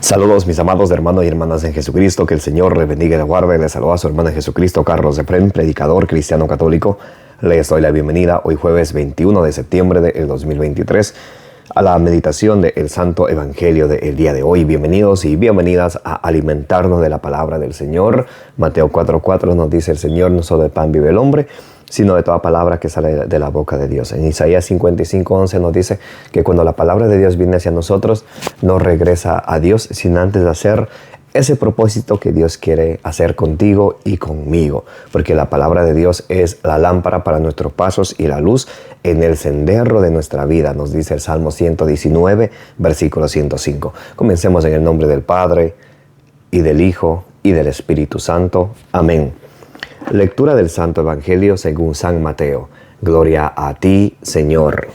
Saludos mis amados hermanos y hermanas en Jesucristo, que el Señor les bendiga y les guarde. Les saluda a su hermano en Jesucristo, Carlos Efrén, predicador cristiano católico. Les doy la bienvenida hoy jueves 21 de septiembre del 2023 a la meditación del Santo Evangelio del día de hoy. Bienvenidos y bienvenidas a alimentarnos de la palabra del Señor. Mateo 4:4 nos dice el Señor: no solo de pan vive el hombre, sino de toda palabra que sale de la boca de Dios. En Isaías 55:11 nos dice que cuando la palabra de Dios viene hacia nosotros, no regresa a Dios sin antes de hacer ese propósito que Dios quiere hacer contigo y conmigo. Porque la palabra de Dios es la lámpara para nuestros pasos y la luz en el sendero de nuestra vida, nos dice el Salmo 119, versículo 105. Comencemos en el nombre del Padre, y del Hijo, y del Espíritu Santo. Amén. Lectura del Santo Evangelio según San Mateo. Gloria a ti, Señor.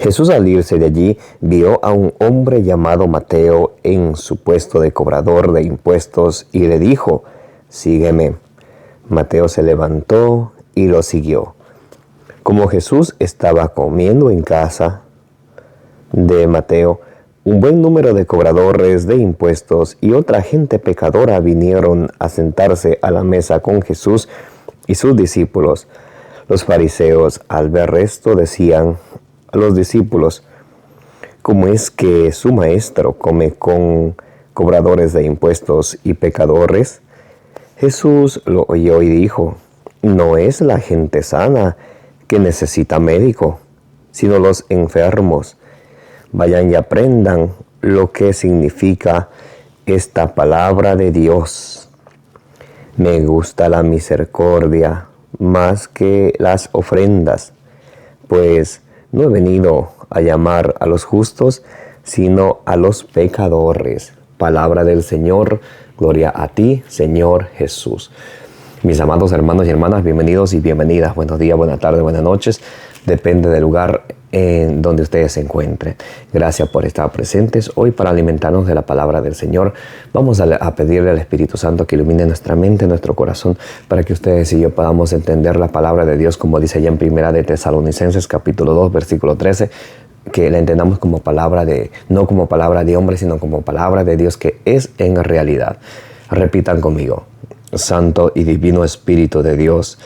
Jesús, al irse de allí, vio a un hombre llamado Mateo en su puesto de cobrador de impuestos y le dijo: sígueme. Mateo se levantó y lo siguió. Como Jesús estaba comiendo en casa de Mateo, un buen número de cobradores de impuestos y otra gente pecadora vinieron a sentarse a la mesa con Jesús y sus discípulos. Los fariseos, al ver esto, decían a los discípulos: ¿cómo es que su maestro come con cobradores de impuestos y pecadores? Jesús lo oyó y dijo: no es la gente sana que necesita médico, sino los enfermos. Vayan y aprendan lo que significa esta palabra de Dios. Me gusta la misericordia más que las ofrendas, pues no he venido a llamar a los justos, sino a los pecadores. Palabra del Señor. Gloria a ti, Señor Jesús. Mis amados hermanos y hermanas, bienvenidos y bienvenidas. Buenos días, buenas tardes, buenas noches. Depende del lugar en donde ustedes se encuentren. Gracias por estar presentes hoy para alimentarnos de la palabra del Señor. Vamos a pedirle al Espíritu Santo que ilumine nuestra mente, nuestro corazón, para que ustedes y yo podamos entender la palabra de Dios, como dice allá en Primera de Tesalonicenses, capítulo 2, versículo 13, que la entendamos como palabra no como palabra de hombre, sino como palabra de Dios, que es en realidad. Repitan conmigo: Santo y Divino Espíritu de Dios,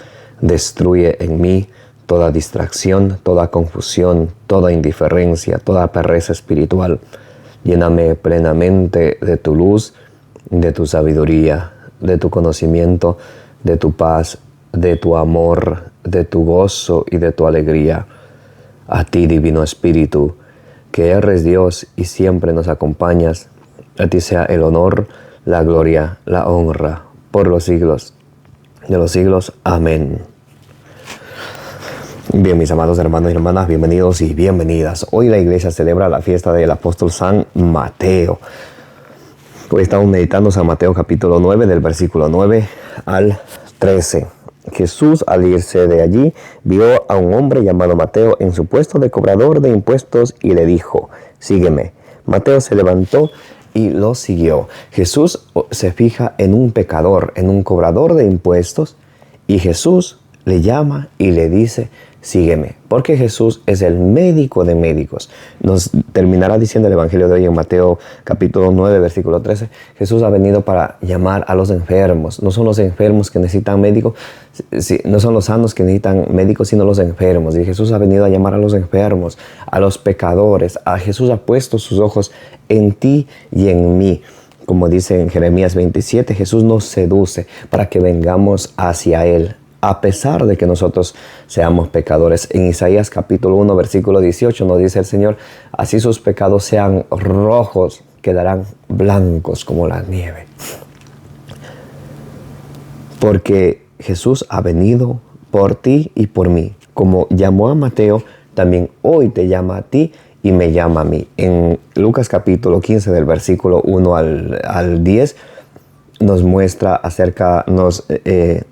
destruye en mí toda distracción, toda confusión, toda indiferencia, toda pereza espiritual. Lléname plenamente de tu luz, de tu sabiduría, de tu conocimiento, de tu paz, de tu amor, de tu gozo y de tu alegría. A ti, Divino Espíritu, que eres Dios y siempre nos acompañas, a ti sea el honor, la gloria, la honra, por los siglos de los siglos. Amén. Bien, mis amados hermanos y hermanas, bienvenidos y bienvenidas. Hoy la iglesia celebra la fiesta del apóstol San Mateo. Hoy estamos meditando San Mateo capítulo 9, del versículo 9 al 13. Jesús, al irse de allí, vio a un hombre llamado Mateo en su puesto de cobrador de impuestos y le dijo: sígueme. Mateo se levantó y lo siguió. Jesús se fija en un pecador, en un cobrador de impuestos, y Jesús le llama y le dice: sígueme, porque Jesús es el médico de médicos. Nos terminará diciendo el Evangelio de hoy en Mateo capítulo 9, versículo 13. Jesús ha venido para llamar a los enfermos. No son los enfermos que necesitan médicos, no son los sanos que necesitan médicos, sino los enfermos. Y Jesús ha venido a llamar a los enfermos, a los pecadores. Jesús ha puesto sus ojos en ti y en mí. Como dice en Jeremías 27, Jesús nos seduce para que vengamos hacia Él, a pesar de que nosotros seamos pecadores. En Isaías capítulo 1, versículo 18 nos dice el Señor: así sus pecados sean rojos, quedarán blancos como la nieve. Porque Jesús ha venido por ti y por mí. Como llamó a Mateo, también hoy te llama a ti y me llama a mí. En Lucas capítulo 15, del versículo 1 al 10, nos muestra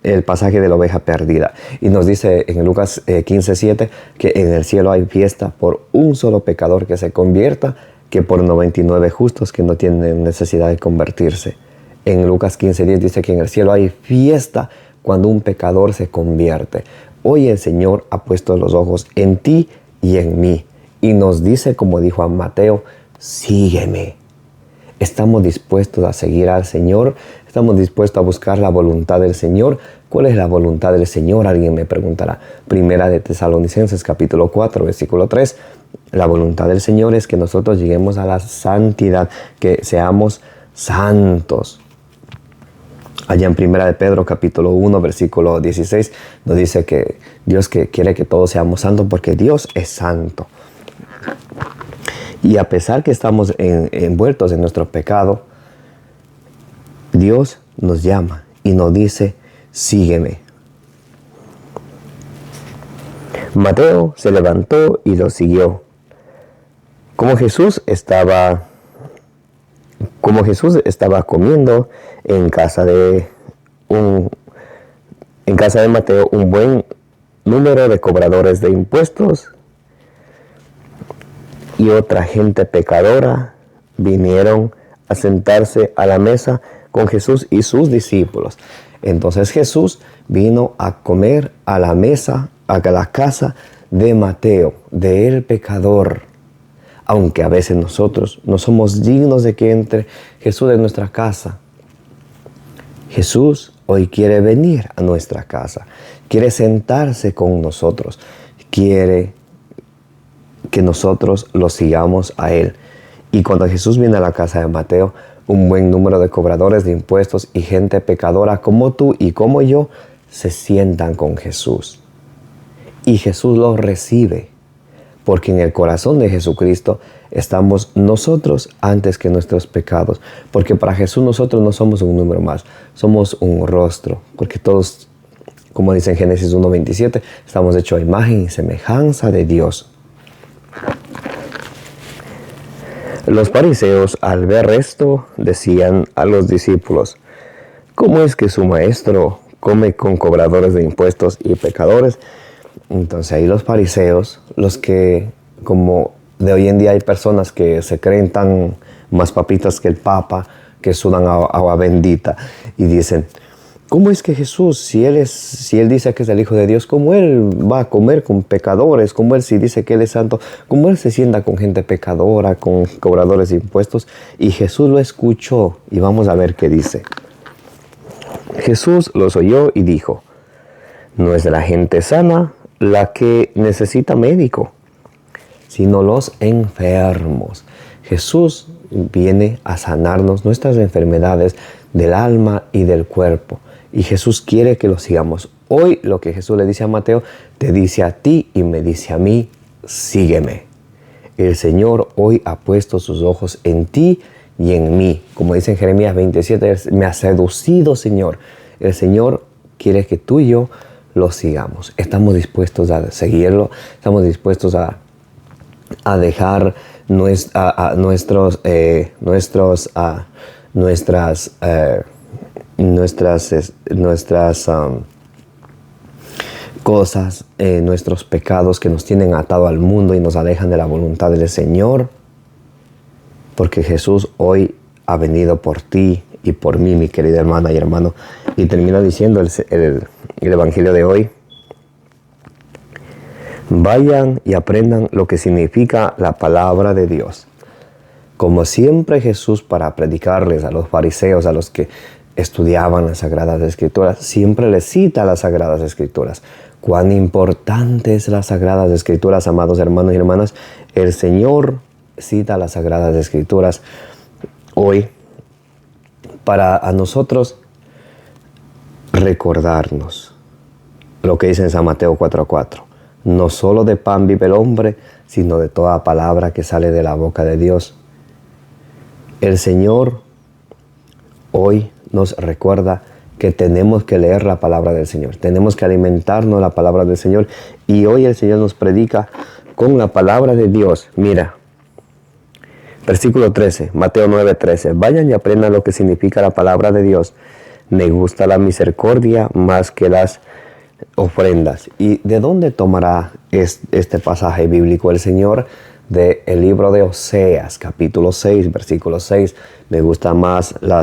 el pasaje de la oveja perdida. Y nos dice en Lucas 15:7 que en el cielo hay fiesta por un solo pecador que se convierta, que por 99 justos que no tienen necesidad de convertirse. En Lucas 15:10 dice que en el cielo hay fiesta cuando un pecador se convierte. Hoy el Señor ha puesto los ojos en ti y en mí. y nos dice, como dijo a Mateo, sígueme. ¿Estamos dispuestos a seguir al Señor? ¿Estamos dispuestos a buscar la voluntad del Señor? ¿Cuál es la voluntad del Señor? Alguien me preguntará. Primera de Tesalonicenses, capítulo 4, versículo 3. La voluntad del Señor es que nosotros lleguemos a la santidad, que seamos santos. Allá en Primera de Pedro, capítulo 1, versículo 16, nos dice que Dios quiere que todos seamos santos porque Dios es santo. Y a pesar que estamos envueltos en nuestro pecado, Dios nos llama y nos dice, sígueme. Mateo se levantó y lo siguió. Como Jesús estaba comiendo en casa de Mateo, un buen número de cobradores de impuestos y otra gente pecadora vinieron a sentarse a la mesa con Jesús y sus discípulos. Entonces Jesús vino a comer a la mesa, a la casa de Mateo, del pecador. Aunque a veces nosotros no somos dignos de que entre Jesús en nuestra casa. Jesús hoy quiere venir a nuestra casa, quiere sentarse con nosotros, quiere que nosotros lo sigamos a Él. Y cuando Jesús viene a la casa de Mateo, un buen número de cobradores de impuestos y gente pecadora como tú y como yo se sientan con Jesús. Y Jesús los recibe, porque en el corazón de Jesucristo estamos nosotros antes que nuestros pecados. Porque para Jesús nosotros no somos un número más, somos un rostro. Porque todos, como dice en Génesis 1:27, estamos hechos a imagen y semejanza de Dios. Los fariseos, al ver esto, decían a los discípulos, ¿cómo es que su maestro come con cobradores de impuestos y pecadores? Entonces ahí los fariseos, los que, como de hoy en día hay personas que se creen tan más papitas que el Papa, que sudan agua bendita y dicen, ¿cómo es que Jesús, si él dice que es el Hijo de Dios, cómo Él va a comer con pecadores? ¿Cómo Él, si dice que Él es santo, cómo Él se sienta con gente pecadora, con cobradores de impuestos? Y Jesús lo escuchó y vamos a ver qué dice. Jesús los oyó y dijo, no es la gente sana la que necesita médico, sino los enfermos. Jesús viene a sanarnos nuestras enfermedades del alma y del cuerpo. Y Jesús quiere que lo sigamos. Hoy lo que Jesús le dice a Mateo, te dice a ti y me dice a mí, sígueme. El Señor hoy ha puesto sus ojos en ti y en mí. Como dice en Jeremías 27, me ha seducido, Señor. El Señor quiere que tú y yo lo sigamos. Estamos dispuestos a seguirlo. Estamos dispuestos a dejar nuestras cosas, nuestros pecados que nos tienen atado al mundo y nos alejan de la voluntad del Señor, porque Jesús hoy ha venido por ti y por mí, mi querida hermana y hermano. Y termina diciendo el Evangelio de hoy, vayan y aprendan lo que significa la palabra de Dios. Como siempre Jesús, para predicarles a los fariseos, a los que estudiaban las Sagradas Escrituras, siempre les cita las Sagradas Escrituras. Cuán importantes las Sagradas Escrituras, amados hermanos y hermanas. El Señor cita las Sagradas Escrituras hoy para a nosotros recordarnos lo que dice en San Mateo 4:4. No solo de pan vive el hombre, sino de toda palabra que sale de la boca de Dios. El Señor hoy nos recuerda que tenemos que leer la palabra del Señor. Tenemos que alimentarnos la palabra del Señor. Y hoy el Señor nos predica con la palabra de Dios. Mira, versículo 13, Mateo 9:13. Vayan y aprendan lo que significa la palabra de Dios. Me gusta la misericordia más que las ofrendas. ¿Y de dónde tomará este pasaje bíblico el Señor? Del libro de Oseas, capítulo 6, versículo 6. Me gusta más la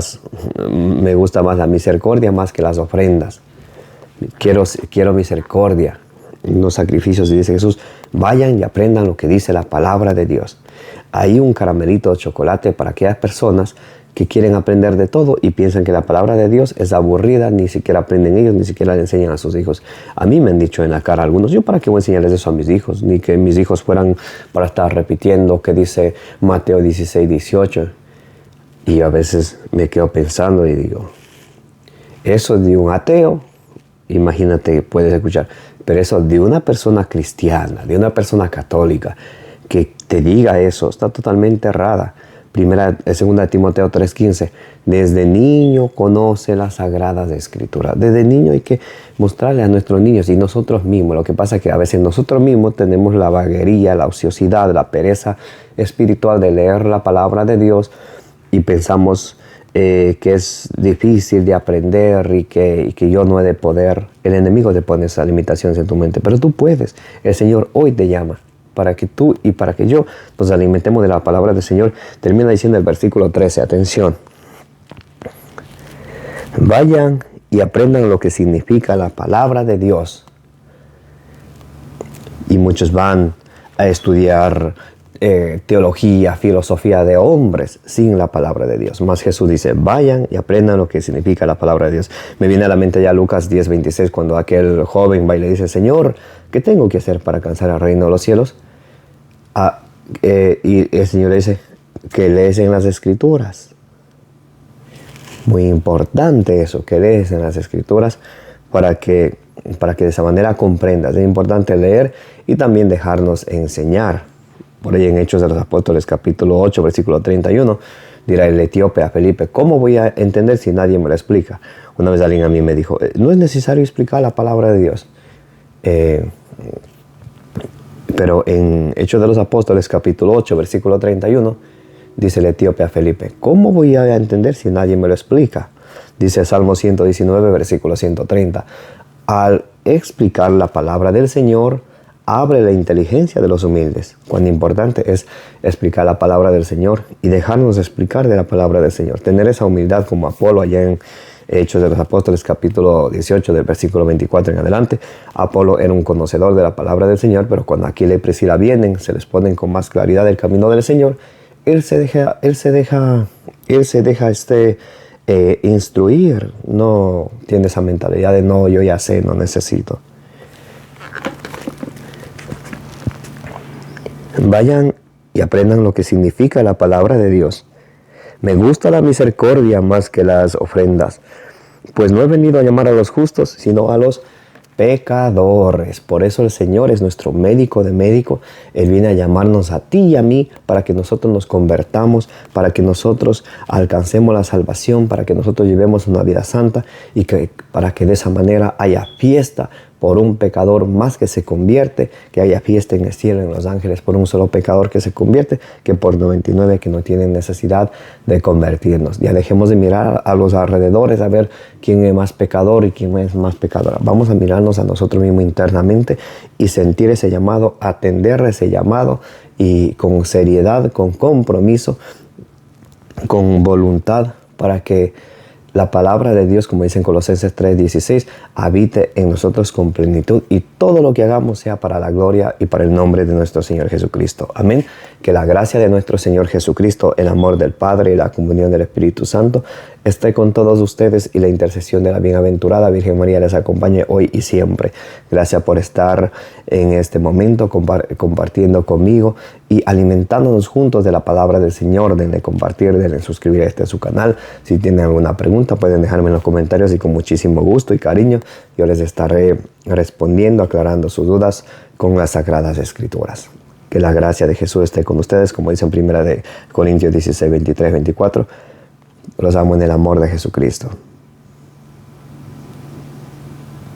misericordia más que las ofrendas. Quiero misericordia, no sacrificios. Y dice Jesús, Vayan y aprendan lo que dice la palabra de Dios. Hay un caramelito de chocolate para aquellas personas que quieren aprender de todo y piensan que la palabra de Dios es aburrida, ni siquiera aprenden ellos, ni siquiera le enseñan a sus hijos. A mí me han dicho en la cara algunos, ¿yo para qué voy a enseñarles eso a mis hijos? Ni que mis hijos fueran para estar repitiendo que dice Mateo 16, 18. Y a veces me quedo pensando y digo, eso de un ateo, imagínate, puedes escuchar, pero eso de una persona cristiana, de una persona católica, que te diga eso, está totalmente errada. Segunda Timoteo 3:15, desde niño conoce las sagradas escrituras. Desde niño hay que mostrarle a nuestros niños y nosotros mismos. Lo que pasa es que a veces nosotros mismos tenemos la vaguería, la ociosidad, la pereza espiritual de leer la palabra de Dios y pensamos que es difícil de aprender y que yo no he de poder. El enemigo te pone esas limitaciones en tu mente, pero tú puedes. El Señor hoy te llama para que tú y para que yo nos alimentemos de la palabra del Señor. Termina diciendo el versículo 13, atención. Vayan y aprendan lo que significa la palabra de Dios. Y muchos van a estudiar teología, filosofía de hombres sin la palabra de Dios. Más Jesús dice, vayan y aprendan lo que significa la palabra de Dios. Me viene a la mente ya Lucas 10:26, cuando aquel joven va y le dice, Señor, ¿qué tengo que hacer para alcanzar el reino de los cielos? Y el Señor le dice, que lees en las Escrituras. Muy importante eso, que lees en las Escrituras para que de esa manera comprendas. Es importante leer y también dejarnos enseñar. Por ahí en Hechos de los Apóstoles, capítulo 8, versículo 31, dirá el etíope a Felipe, ¿cómo voy a entender si nadie me lo explica? Una vez alguien a mí me dijo, no es necesario explicar la palabra de Dios. Pero en Hechos de los Apóstoles, capítulo 8, versículo 31, dice el etíope a Felipe, ¿cómo voy a entender si nadie me lo explica? Dice Salmo 119, versículo 130, al explicar la palabra del Señor, abre la inteligencia de los humildes. Cuán importante es explicar la palabra del Señor y dejarnos explicar de la palabra del Señor. Tener esa humildad como Apolo allá en Hechos de los Apóstoles, capítulo 18, del versículo 24 en adelante. Apolo era un conocedor de la palabra del Señor, pero cuando Aquila y Priscila vienen, se les ponen con más claridad el camino del Señor. Él se deja instruir. No tiene esa mentalidad de no, yo ya sé, no necesito. Vayan y aprendan lo que significa la palabra de Dios. Me gusta la misericordia más que las ofrendas, pues no he venido a llamar a los justos, sino a los pecadores. Por eso el Señor es nuestro médico de médico. Él viene a llamarnos a ti y a mí para que nosotros nos convertamos, para que nosotros alcancemos la salvación, para que nosotros llevemos una vida santa y para que de esa manera haya fiesta por un pecador más que se convierte, que haya fiesta en el cielo, en los ángeles, por un solo pecador que se convierte, que por 99 que no tienen necesidad de convertirnos. Ya dejemos de mirar a los alrededores a ver quién es más pecador y quién es más pecadora. Vamos a mirarnos a nosotros mismos internamente y sentir ese llamado, atender ese llamado y con seriedad, con compromiso, con voluntad, para que la palabra de Dios, como dice en Colosenses 3:16, habite en nosotros con plenitud y todo lo que hagamos sea para la gloria y para el nombre de nuestro Señor Jesucristo. Amén. Que la gracia de nuestro Señor Jesucristo, el amor del Padre y la comunión del Espíritu Santo esté con todos ustedes y la intercesión de la bienaventurada Virgen María les acompañe hoy y siempre. Gracias por estar en este momento compartiendo conmigo y alimentándonos juntos de la palabra del Señor. Denle compartir, denle suscribir a su canal. Si tienen alguna pregunta pueden dejarme en los comentarios y con muchísimo gusto y cariño yo les estaré respondiendo, aclarando sus dudas con las Sagradas Escrituras. Que la gracia de Jesús esté con ustedes, como dice en 1 Corintios 16, 23, 24. Los amo en el amor de Jesucristo.